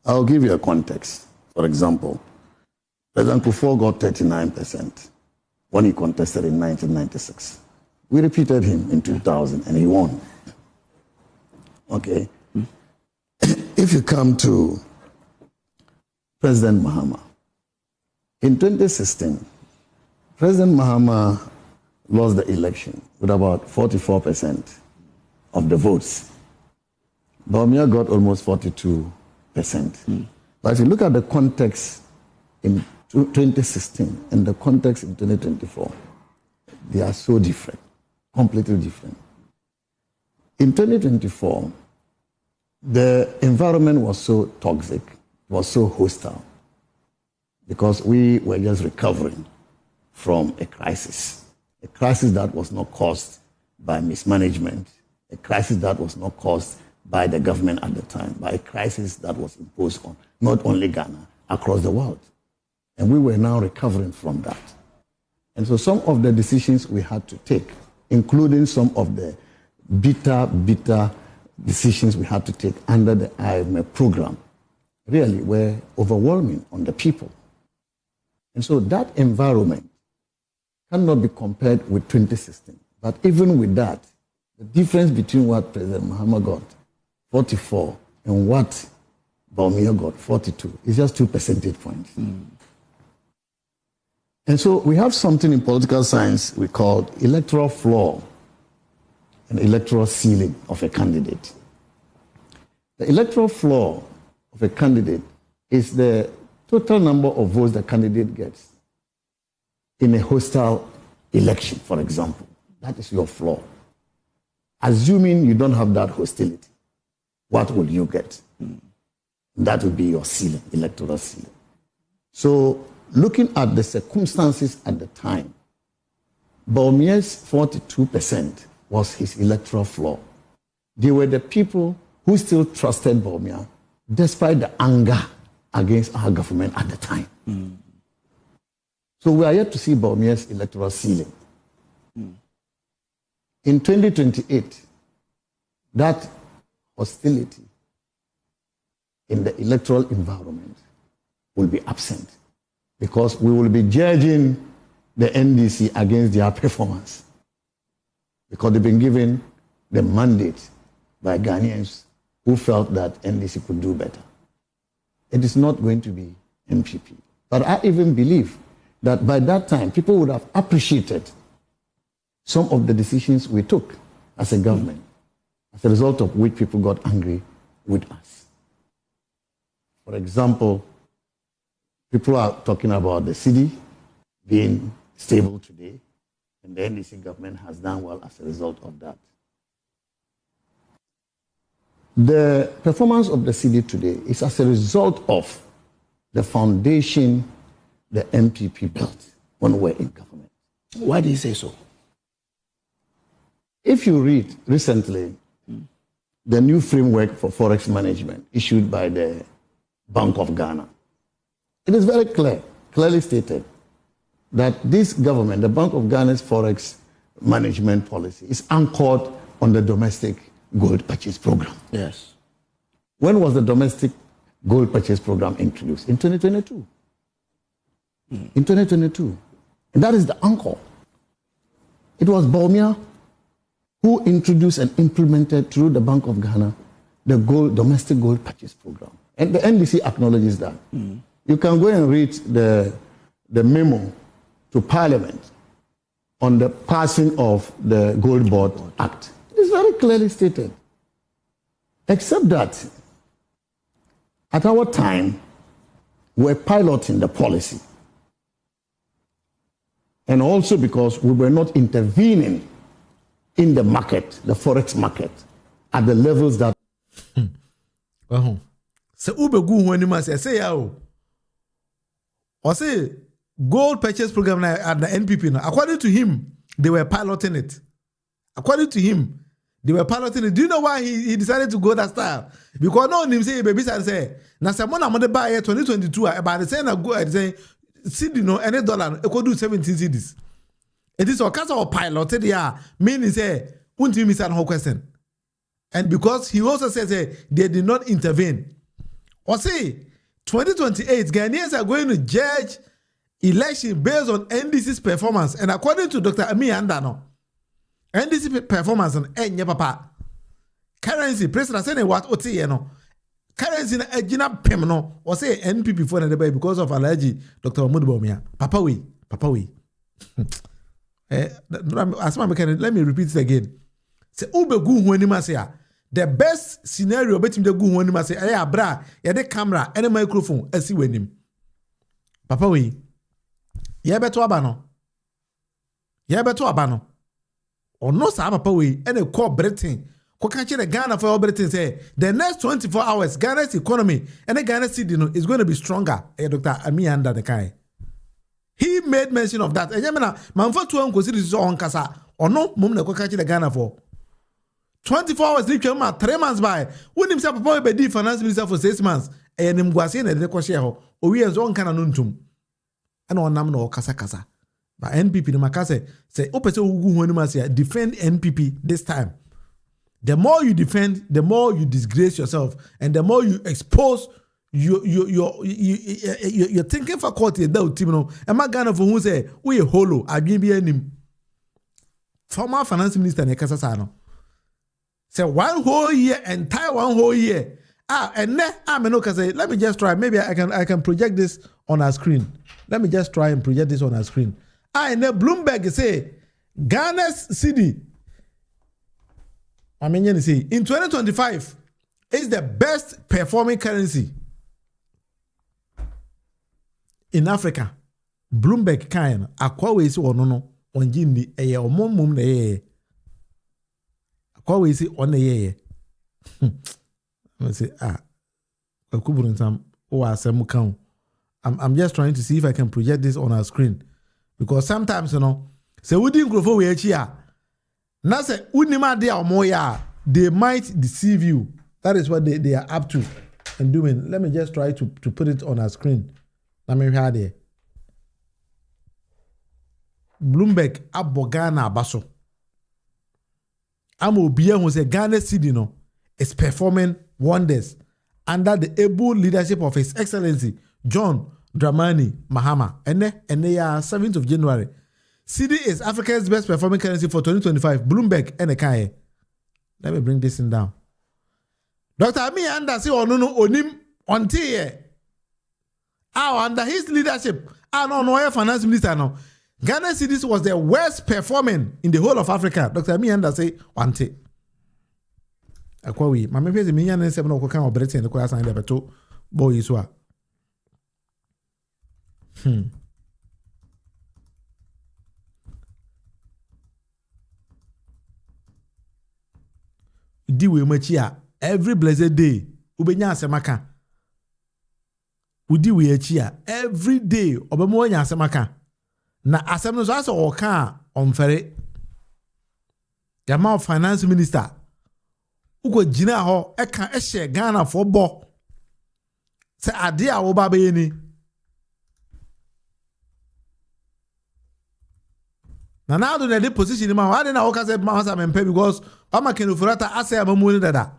I'll give you a context. For example, President Akufo got 39% when he contested in 1996. We repeated him in 2000 and he won. Okay. If you come to President Mahama, in 2016, President Mahama lost the election with about 44% of the votes. Bawumia got almost 42%. But if you look at the context in 2016 and the context in 2024, they are so different, completely different. In 2024, the environment was so toxic, was so hostile, because we were just recovering from a crisis that was not caused by mismanagement, a crisis that was not caused by the government at the time, by a crisis that was imposed on not only Ghana, across the world. And we were now recovering from that. And so some of the decisions we had to take, including some of the bitter decisions we had to take under the IMF program, really were overwhelming on the people. And so that environment cannot be compared with 2016. But even with that, the difference between what President Mahama got, 44, and what Bawumia got, 42, is just 2 percentage points. And so we have something in political science we call electoral floor and electoral ceiling of a candidate. The electoral floor of a candidate is the total number of votes the candidate gets in a hostile election, for example. That is your floor. Assuming you don't have that hostility, what will you get? That would be your ceiling, electoral ceiling. So looking at the circumstances at the time, Bawumia's 42% was his electoral floor. They were the people who still trusted Bawumia despite the anger against our government at the time. So we are yet to see Bawumia's electoral ceiling. In 2028, that hostility in the electoral environment will be absent because we will be judging the NDC against their performance because they've been given the mandate by Ghanaians who felt that NDC could do better. It is not going to be MPP. But I even believe that by that time, people would have appreciated some of the decisions we took as a government, as a result of which people got angry with us. For example, people are talking about the city being stable today, and the NDC government has done well as a result of that. The performance of the city today is as a result of the foundation the MPP built when we were in government. Why do you say so? If you read recently the new framework for forex management issued by the Bank of Ghana, it is very clearly stated that this government, the Bank of Ghana's forex management policy, is anchored on the domestic gold purchase program. Yes. When was the domestic gold purchase program introduced? In 2022. In 2022. And that is the anchor. It was Bawumia who introduced and implemented through the Bank of Ghana the domestic gold purchase program. And the NDC acknowledges that. You can go and read the memo to Parliament on the passing of the Gold Board Act. It is very clearly stated. Except that at our time, we're piloting the policy. And also because we were not intervening in the market, the forex market, at the levels that. So ubegu when you say yao. Or say gold purchase program at the NPP. According to him, they were piloting it. According to him, they were piloting it. Do you know why he decided to go that style? Because no one say baby say na someone am buy 2022 about the saying go say CD no any dollar e could do 17 cedis. It is a case of piloted yeah, meaning say until miss an whole question. And because he also says they did not intervene. Or say 2028 Ghanaians are going to judge election based on NDC's performance. And according to Dr. Ami Andano, NDC performance on Enya Papa. Currency, President saying what OT no. Currency na ejina pem no or say NPP for the baby because of allergy Dr. Bawumia. Papa we. Let me repeat it again. Say ubegu hu anima say the best scenario betim de gu hu anima say eh abra ye de camera and microphone asi wanim. Papa we. Ye beto aba no. Ono sa papa we and a call Britain. Ko catch the Ghana for Britain say the next 24 hours Ghana's economy and the Ghana city is going to be stronger. Dr. Ami Anda the kai. He made mention of that. And yamina manfo to unko see this on kasa. Or no mum na ko catch the Ghana for 24 hours, 3 months by. When himself papa be the finance minister for 6 months. nim guase na de kwhye ho owi enzo nka na nuntum ana onam na okasa but NPP no makase say opese ugu ho nim ase defend NPP this time. The more you defend, the more you disgrace yourself, and the more you expose your thinking faculty. That team no. Am I gonna for who say we a hollow? I give you him. Former finance minister Nekasa Sano. Say 1 whole year, entire 1 whole year. And then say, let me just try. Maybe I can project this on our screen. Let me just try and project this on our screen. And then Bloomberg say Ghana's cedi. I mean, you see, in 2025, it's the best performing currency in Africa. Bloomberg kind akwa we si ono no onji ni eye omomum na eye. Akwa we si on eye. I say akuburu nsam o asem kan. I'm just trying to see if I can project this on our screen because sometimes say we didn't grow for we here. Now say unima they are more they might deceive you. That is what they are up to and doing. Let me just try to put it on our screen. Let me hear there. Bloomberg abo Ghana baso. Amo biya who say Ghana cedi no is performing wonders under the able leadership of His Excellency John Dramani Mahama. And they are 7th of January. Cedi is Africa's best performing currency for 2025. Bloomberg and Ekaye. Let me bring this in down. Dr. Ami Anda say onim onti under his leadership. No finance minister no. Ghana cedi was the worst performing in the whole of Africa. Dr. Ami Anda say onti. Akwawi, mama pese minya ne se no ko kan obrete ne ko asan de beto boy so a. Di we machi a every blessed day ubenya asemaka. Udi we achi a every day obemo anya asemaka. Na asem no so aso o kan onfere. Yama finance minister ugo jina ho eka ehye Ghana for bo. Se ade a wo ba be ni. Na now do the position in my why na o ka say Mahasa mempe because Mama Kenufurata ase amamuni dada.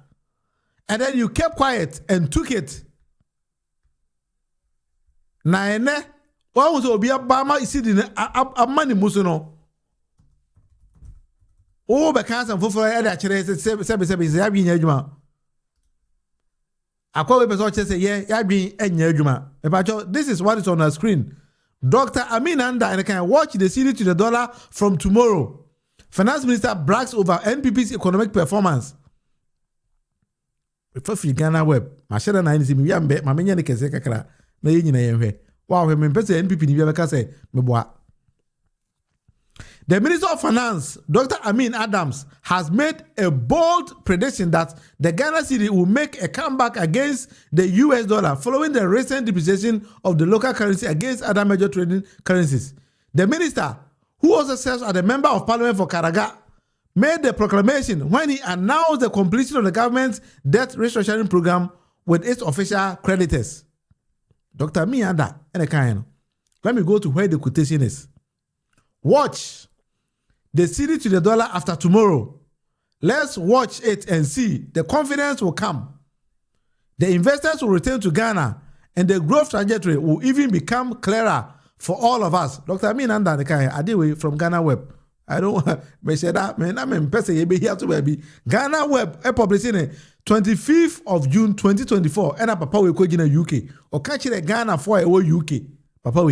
And then you kept quiet and took it. Na ene wa wo so obi abama isidi amani muso no. O be kan san foforo e da kire se ya bi nya adwuma. Akwa we person che say ya bi enya adwuma. E ba cho this is what is on our screen. Dr. Amin Anda and can watch the cedi to the dollar from tomorrow. Finance Minister brags over NPP's economic performance. Before free Ghana web, my share na ni mi yambe, ma menya ne kese kakra na yi nyina yenhwe. Wow, me mpese NPP ni bia beka say me boa. The Minister of Finance, Dr. Amin Adams, has made a bold prediction that the Ghana cedi will make a comeback against the US dollar following the recent depreciation of the local currency against other major trading currencies. The minister, who also serves as a member of parliament for Karaga, made the proclamation when he announced the completion of the government's debt restructuring program with its official creditors. Dr. Mianda, let me go to where the quotation is. Watch the cedi to the dollar after tomorrow. Let's watch it and see. The confidence will come. The investors will return to Ghana and the growth trajectory will even become clearer for all of us. Dr. Amin Anda Adewe from Ghana Web. I don't me say that man. I'm person you be here to baby. Ghana Web publishing 25th of June 2024. And papa we go in UK. Or catch the Ghana for a UK. Papa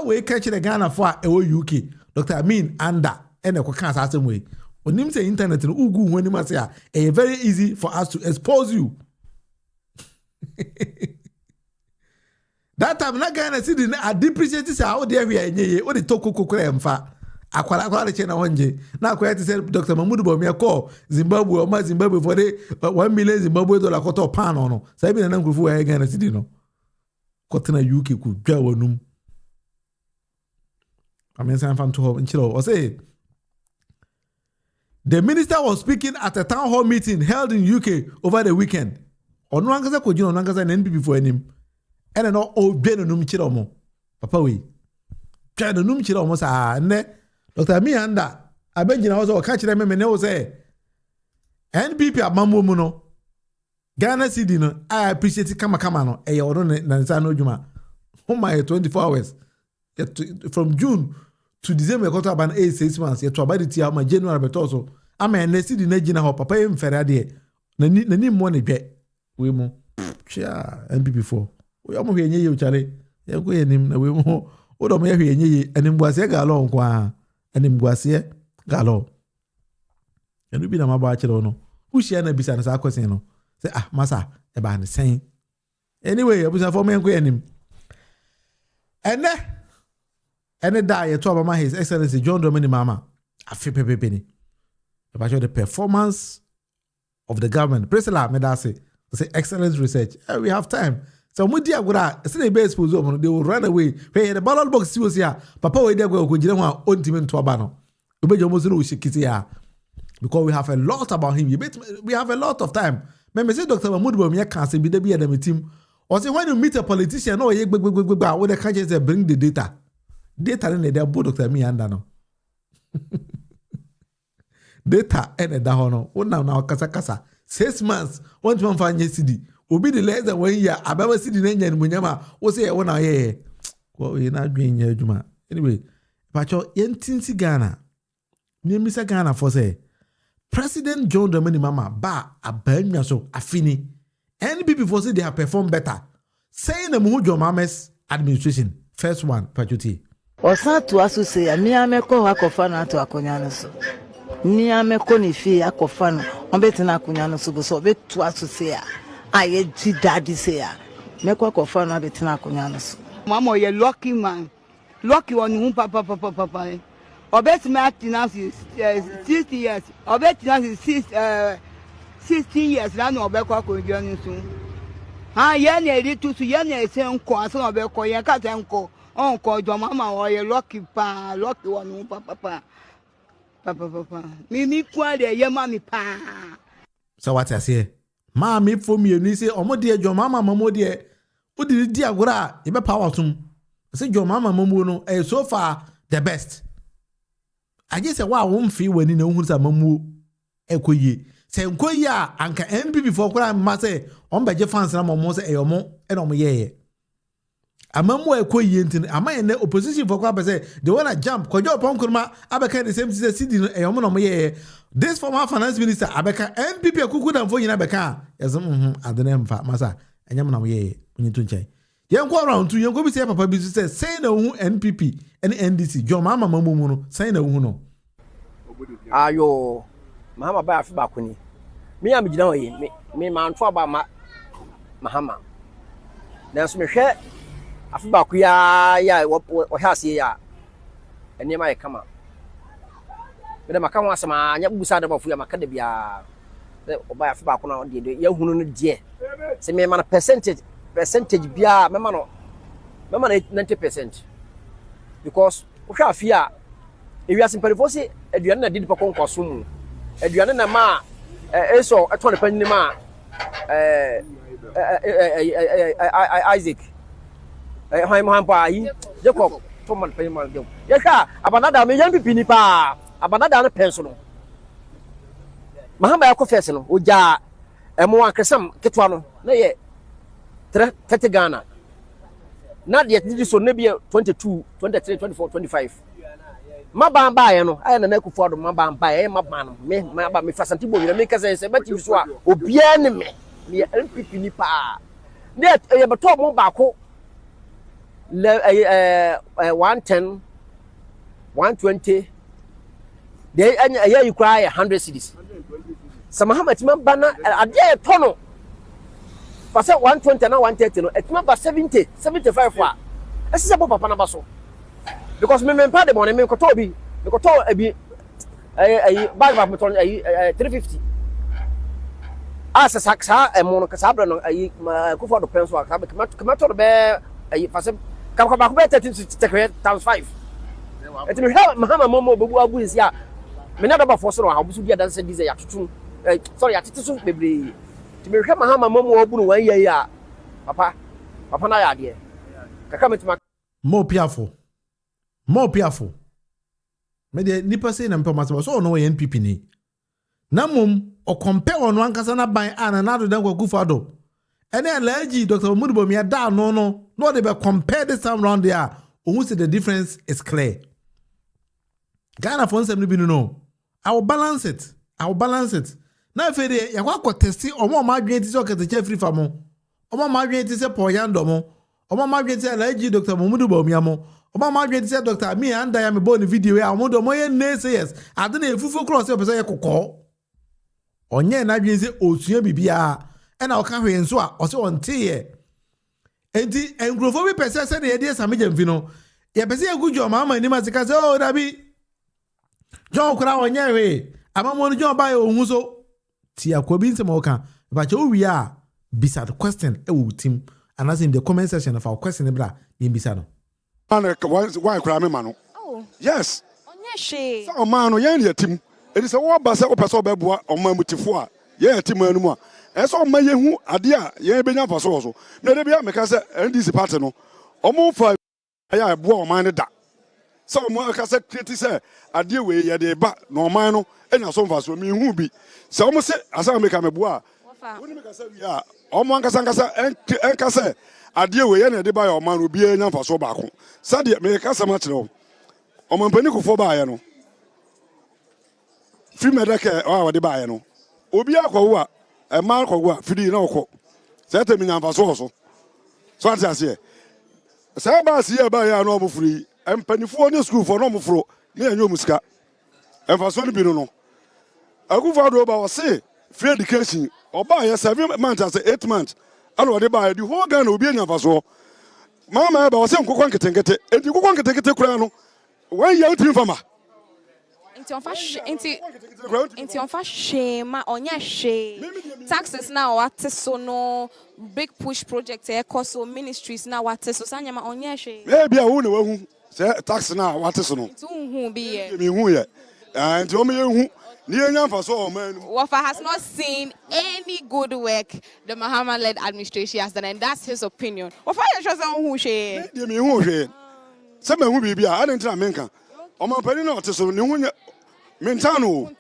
we catch the Ghana for a UK. Dr. Amin Anda and the can't same way. When him say internet and ugu when him say a very easy for us to expose you. That time na Ghana cedi na depreciate say how there we are what the toko kokore emfa akwala le chena wonje na akwaya to say Dr. Bawumia call Zimbabwe or ma Zimbabwe for the $1 million Zimbabwe dollar koto pan no say bi na nkrofo wa Ghana cedi no kote na UK ku dwa wonum amensan fan to nchiro o say the minister was speaking at a town hall meeting held in UK over the weekend. ono ankasa kogino ono ankasa na NPP for anim ene no obie no num kire omo papa we twa no num kire omo sa ne Dr. Mianda abegina wo so o ka kire me ne wo say NPP amammo mu no Ghana CD no I appreciate kama no e yo no na nsa no djuma oh my 24 hours from June to December got about 6 months yet to about the year January beto so ama na CD na gina ho papa em fere ade na ni mo ne dwe we mu cha NPP4 we am hwe enye ye chare ye ko ye nim na we mu o do mo ye hwe enye ye anim guase ga lo nko a anim guase ga lo enu bi na maba kire no ushia na bisa na sa kwesen no say masa e ba ne sen anyway abusa for me nko ye nim ene da ye to Obama His Excellency John Dramani Mahama afipepepeni about the performance of the government. Presela medase say excellent research. We have time. So mudi agura say be expose they will run away. Hey, the ballot box was here. Papa we dey go gire ho ontime to aba no. Obejo mo no shikiti ya. Because we have a lot about him. We have a lot of time. Me say Dr. Mahmoud Bawumia can say be dey be the team. Or say when you meet a politician, no ye gbegbegbegba, what they can just say bring the data. Data in the board Dr. Mianda no. Data in the hono. What now kasa. 6 months. 1 month for CD. Obi the less than 1 year. Ababa CD nenya ni munyama. O say one ye. Well, you not doing your juma. Anyway, pacho yentinsi Ghana. Ni misa Ghana for say. President John Dramani Mahama ba abanya so afini. NPP for say they have performed better. Saying the Mujo Mames administration. First one, Pachuti. Osa to associate ni ameko akofa na to akonya no so. Ni ameko ni fi akofa no. Onbeti na akonya no so so be to associate. Aye ji daddy say ya. Meko akofa no beti na akonya no so. Mama ye lucky man. Lucky one hu papa. Obeti me atina 60 years. Obeti na 60 years na no obeko akonya no so. Ha ye na eri tutu ye na ese nko aso obeko ye ka te nko. Onko jo mama wo ye lucky one papa. Me kwa de ye mami pa. So what I say? Ma me for me ni say omo de jo mama mamo de wo di agora e be power tum. Say jo mama mamo no so far the best. I just say wa wo mfi wani na hu sa mamo ekoye. Say nkoye a anka NPP for kura ma say on beje fans na mamo say eyomo e no mo ye. Amamu ekoye ntin amaye na opposition for kwa say they wanna jump kojo pon kurma abeka the same city eyomo no mo ye. This former finance minister abeka NPP akuku dan fo nyina beka yesem adene mfa masa enyam na mo ye onyitu nchen yenko round 2 yenko bi say papa bi say na hu NPP and NDC jo mama mamu mu no say na hu no ayo Mahama ba afi bakuni me am gina hoye me manfo aba Mahama na so me hwe afi baku ya wo hase ya ene ma kama me ma kan wasama anya busa da bafu ya makada bia oba afi baku na de ya hunu no de se me man percentage bia me man 90% because wo hwa afi a ewi asimpelefo se aduane na didi pa konkoso mu aduane na ma eso eto ne panni ma Isaac Ibrahim Traoré Jacob Thomas Payman Gem ya ka abanada me yan pipi ni pa abanada na penso no Mahama ya ko fese no oja emo akresam ketwa no na ye 30 Ghana na de didi so na bi 22 23 24 25 maba ba ye no aye na nakufo do maba ba ye maba no me maba me fasanti bo wi me kase se beti so a obia ne me NPP ni pa ne ye beto mo ba ko 110 120 they anya you cry 100 cities some Mahama tima bana ade tono pasa 120 na 130 no etima ba 70 75 wa esise bo papa na ba so because me pa de money me ko to bi abi bag me to 350 asa saksa e mo no kasa bra no ko for do penso aka kama to be pasa ka ba ko be 30 times 5 eti me Mahama momo bebu abu isia me na da ba for so no ha busu dia dan se dize ya tutu sorry ya titisu bebre To me Mahama momo obu 1 year ya. Papa na ya de. Kaka metima More piafo. Me de nipa say na mpa masaba so no NPP ni. Na mum o compare on one kasa na ban ana na do dan kwaku fado. Ene alaji Dr. Bawumia da no they be compare this time round there. Who say the difference is clear. Ghana for nsem bi no. I will balance it. Na fede ya kwa testi omo ma adwen ti se okete free famo. Omo ma adwen ti se poyando mo. Omo ma adwen ti alaji Dr. Bawumia mo. Omo ma adwen ti se Dr. Me anda ya me born video ya omo do mo ye naysayers. Ade na efufu cross e pese ye kokko. Onye na adwen se osua bibia. And I'll come here and so I say on tea. And the engrofo person said the idea Sami Jemfino. Ya pese a good job, Mama, and him as a case. Oh, Dabi John Crow on your way. I'm on John by Omuso. Tia Quabin Samoka. But we are beside the question, a wood team, and as in the comment section of our question, in Bisano. Why cry me, Mano? Oh, yes. On your shade. Oh, man, your team. It is a war basa or paso beboa or Mamutifua. Yeah, team anymore. Eso ma yehu ade a ye benya faso so na de bia meka se NDC party no omo fa ya ebo o man da so omo ka se kreti se ade we ye de ba no man no enya so faso mi hu bi se omo se asa meka mebo a woni meka se wi a omo ankasa enka se ade we ye na de ba ya o man obi enya faso ba ko sa de meka se ma kire omo mpani kofo ba ye no fi medeke o wa de ba ye no obi akwo a a man called Fidi no. Set me on so. So I say, Sabas here by a normal free, and penny for school for normal fro, near your musca. And for so no. I go for about say, free education, or buy a 7 months as 8 months. I know they buy the whole gun will be in a vaso. Mamma, I was saying, go and get it, and you go and take it to crown. Why you out from her? Into on fa shame onya she taxes now what so no big push project e cost ministries now what so sanya ma onya she maybe a hu na wahu say tax now what so no to hu bi ye me hu ye and o me hu ni enya fa so o man Wafa has not seen any good work the Mahama led administration has done, and that's his opinion. Wafa you sure say hu she me hu she say me hu bi I don't menka o man pani na so ni hu Mentano.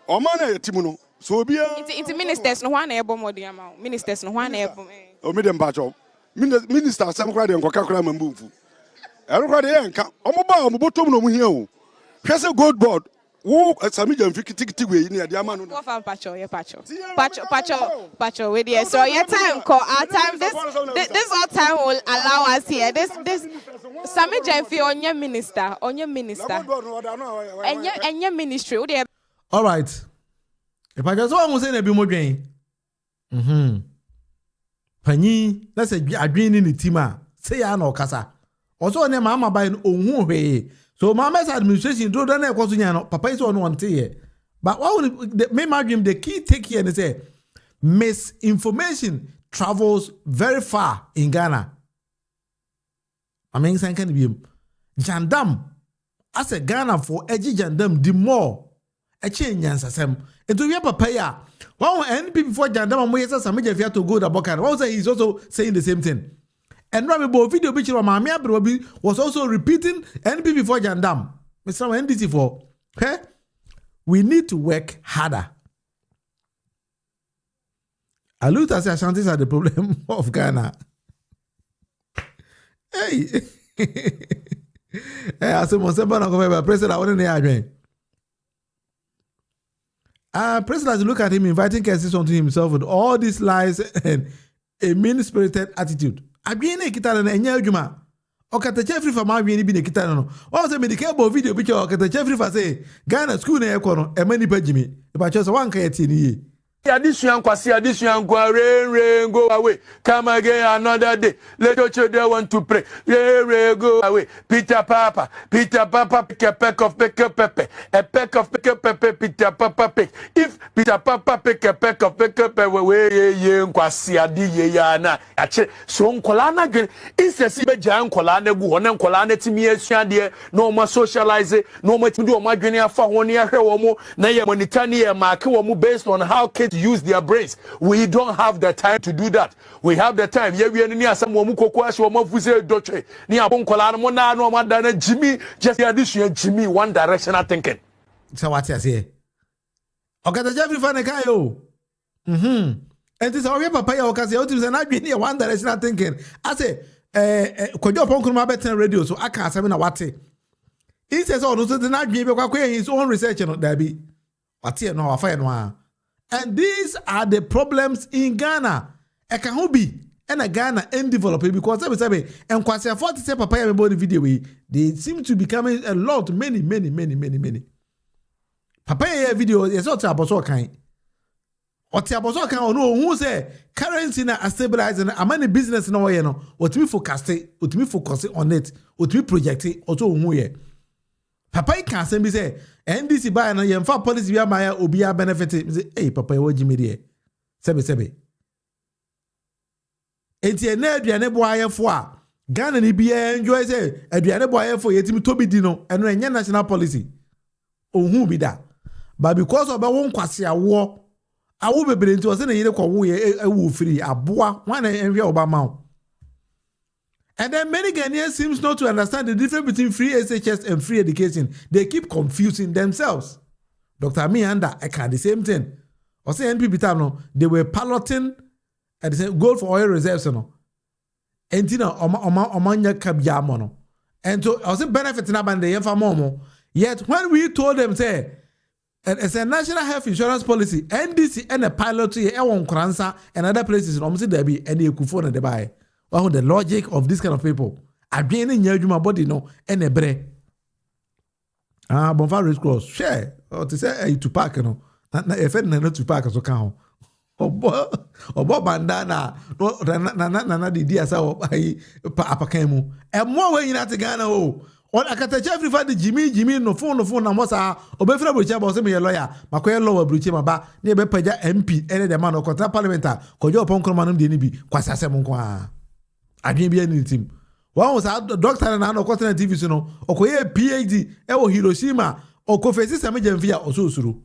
O man timuno. So be into ministers no one ebo modi ama. Ministers no one ebo. O me dem bacho. Minister sam kwa de nkoka kra mambufu. Ero kwa de enka. O mo ba o mo botom no mo hia o. Hwese gold board. Wo Sami Jemfi kitikiti we ni ade ama no. Go fa pacho, ye pacho we there. So your time call our time this all time will allow us here. This Sami Jemfi on your minister. And your ministry. All right. If I just want to say a bit more drain. Pani, let's say a green in the team. Say I know Casa. Also, name Mama by an own. So Mama's administration do not know Papa is on one day. But what would the key take here and say misinformation travels very far in Ghana. I mean, can be Jandam as a Ghana for edgy Jandam the more a change answer. And to your papa, one NP before Jandam and we said some major to go to Bokan. Also, he's also saying the same thing. And Rabbi video picture of Mahama 1yr was also repeating NP before Jandam. Mr. NDC for, okay? We need to work harder. I look at Ashantis are the problem of Ghana. Hey, I said, President, I want to hear. President, look at him inviting cases onto himself with all these lies and a mean-spirited attitude. Abiyene kita na enya adwuma. Okata chefri fa ma abiyene bi ne kita no. Wọ́n say medical bo video picture okata chefri fa say Ghana school na ekọ no e mani pagimi. E ba cho so wan ka yeti ni ye. Addition rain go away. Come again another day. Let your children want to pray. Rain go away. Peter Papa, pick a peck of pepper. A peck of pepper, Peter Papa pick. If Peter Papa pick a peck of pepper, we kwasi adi ye yana. Ache so nkolana gwen. Insesi be jan nkolana gu hona nkolana timi esuade no ma socialize no ma timi do ma gwen afa honi ahwe wo mo na ye monitani ye mark wo mo based on how kids to use their brains. We don't have the time to do that. We have the time. Yeah, we are near some woman doche. Near Bonkola, Mona, no one than Jimmy, just the addition, Jimmy, one directional thinking. So what I say? Okay, the Jeffrey Fanakayo. And this is papa ya okase o tim say na dwe one directional thinking. I say kojo ponkuru ma better radio so aka asem na wate. He says oh no so na dwe be kwa his own research no da bi. Wate no afa no. And these are the problems in Ghana. Eka ho bi na Ghana and develop because say enkwase 40 say papa ya me body video we they seem to be becoming a lot many. Papa ya video yes o ta boso kan. Oti aboso kan ono hu say currency na stabilize na amani business na wo ye no otimi focus on it otimi project oto hu ye papa I can say be say NDC buy na ye mfa policy bia maya obi a benefit say hey papa wo jimi de sebe enti na aduane bo ayefo a Ghana ni bia enjoy say aduane bo ayefo yetimi tobi di no eno enye national policy ohun bi da but because of won kwase awo awu bebere nti wose na yire kwa wo ye ewu free aboa wan enhwe Obama. And then many Ghanaians seems not to understand the difference between free SHS and free education. They keep confusing themselves. Dr. Mianda, I can the same thing. Or say NPP time no, they were piloting at the same gold for oil reserves no. And you know, omanya kabya no. And so I was benefiting about the momo. Yet when we told them say and it's a national health insurance policy, NDC and a pilot to Ewon Kransa and other places in Omsi Debi and the Kufo and the Baye. Well, the logic of this kind of people. I've been in your body no and a bre. Bonfire Race Cross, share or to say to park no. Na effect na to park so can. Obo bandana na di dia sa apakemu. E mo we yin Ghana o. On akata Jeffrey fa de Jimmy no phone na mosa obefra brocha ba se me lawyer makoye law brocha ma ba na e be paja MP ene de man o kontra parliamentar kojo oponkro manum de ni bi kwasa asem nko a adwen bi ani tim one was doctor na no kontra TV so no okoye PhD e wo Hiroshima o ko fesi same jamfia ososuru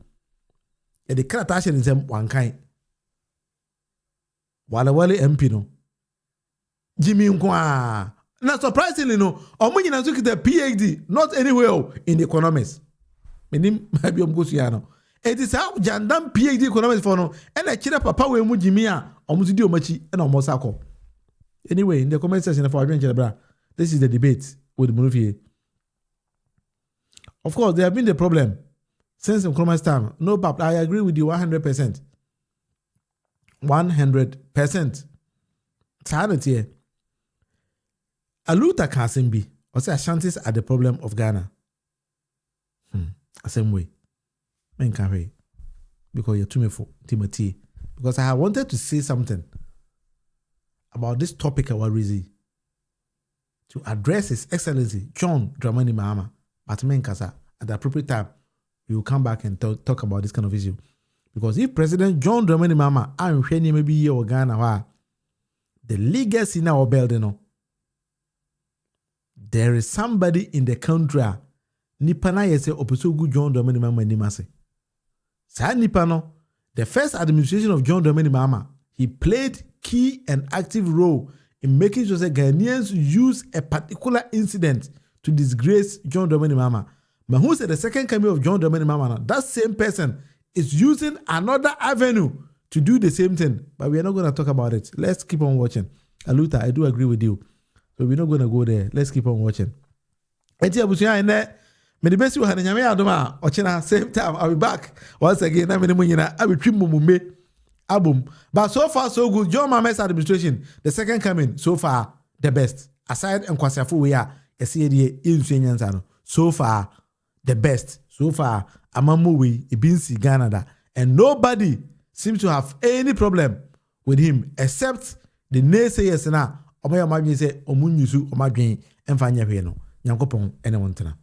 e de krata ashe nsem wankan wale MP no Jimmy nko a. Now, surprisingly, no, Omunyina took the PhD, not anywhere in the economics. Meaning, maybe it is how Jandam PhD economics for no, and I cheer papa we mujimia, Omuzidio Machi, and Omosako. Anyway, in the comment section for Adventure, this is the debate with Munufie. Of course, there have been the problem since Nkrumah's time. No, Pap, I agree with you 100%. 100%. Sanity here. Aluta Kasimbi, or say Ashantis are the problem of Ghana. The same way. Men can't pay. Because you're too much for Timothy. Because I wanted to say something about this topic of Warizi to address His Excellency John Dramani Mahama. But men kasa at the appropriate time, we will come back and talk about this kind of issue. Because if President John Dramani Mahama and Sheni maybe here or Ghana, the legacy now building there is somebody in the country Nipana yese Oposogu John Dramani Mahama nimase. Sa Nipano, the first administration of John Dramani Mahama, he played key and active role in making sure that Ghanaians use a particular incident to disgrace John Dramani Mahama. But who said the second coming of John Dramani Mahama? That same person is using another avenue to do the same thing. But we are not going to talk about it. Let's keep on watching. Aluta, I do agree with you. So we're not going to go there. Let's keep on watching. Eti abusuya ene me the best we had nyame adoma ochina same time I'll be back once again na me munyina abetwi mumume album. But so far so good. John Mahama's administration, the second coming, so far the best. Aside Nkwasiafo we are yesi insuenyansa no. So far the best. So far amamu we ibinsi Ghana da. And nobody seems to have any problem with him except the naysayers na omoya madwin say omunyusu omadwin emfa nya hwe no. Nyankopon ene wontena.